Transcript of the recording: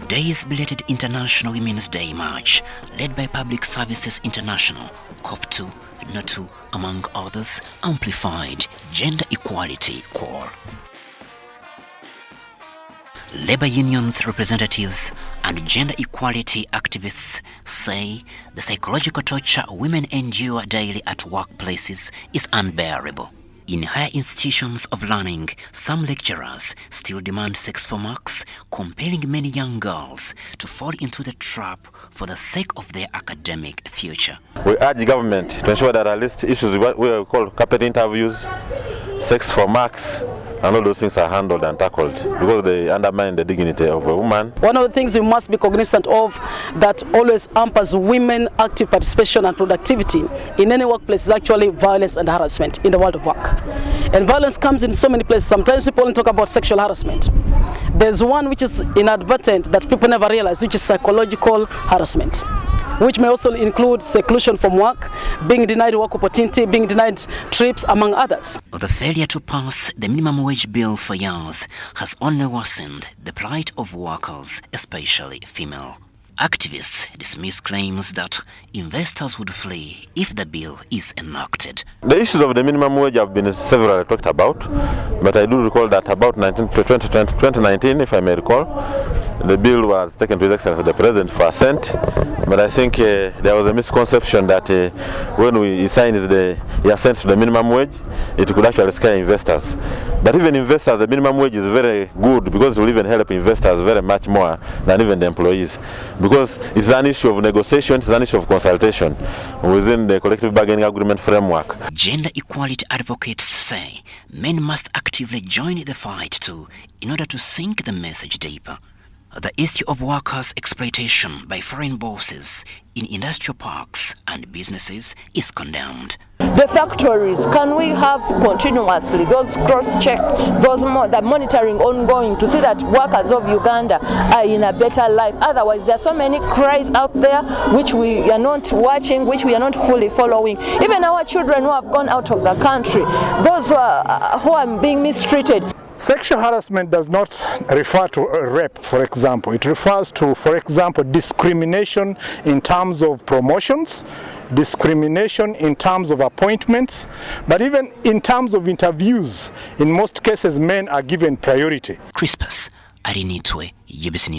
Today's belated International Women's Day March, led by Public Services International, COP2, NO2, among others, amplified gender equality core. Labor unions representatives and gender equality activists say the psychological torture women endure daily at workplaces is unbearable. In higher institutions of learning, some lecturers still demand sex for marks, compelling many young girls to fall into the trap for the sake of their academic future. We urge the government to ensure that at least issues what we call carpet interviews, sex for marks, and all those things are handled and tackled because they undermine the dignity of a woman. One of the things we must be cognizant of that always hampers women active participation and productivity in any workplace is actually violence and harassment in the world of work. And violence comes in so many places. Sometimes people only talk about sexual harassment. There's one which is inadvertent that people never realize, which is psychological harassment, which may also include seclusion from work, being denied work opportunity, being denied trips, among others. The failure to pass the minimum wage bill for years has only worsened the plight of workers, especially female. Activists dismiss claims that investors would flee if the bill is enacted. The issues of the minimum wage have been severally talked about, but I do recall that about 2019, if I may recall, the bill was taken to His Excellency the President for assent. But I think there was a misconception that when he signed the assent to the minimum wage, it could actually scare investors. But even investors, the minimum wage is very good because it will even help investors very much more than even the employees. Because it's an issue of negotiation, it's an issue of consultation within the collective bargaining agreement framework. Gender equality advocates say men must actively join the fight too in order to sink the message deeper. The issue of workers' exploitation by foreign bosses in industrial parks and businesses is condemned. The factories, can we have continuously those cross-check, the monitoring ongoing to see that workers of Uganda are in a better life? Otherwise, there are so many cries out there which we are not watching, which we are not fully following. Even our children who have gone out of the country, those who are being mistreated. Sexual harassment does not refer to rape, for example. It refers to, for example, discrimination in terms of promotions, discrimination in terms of appointments, but even in terms of interviews. In most cases, men are given priority. Crispus Arinitwe, UBC News.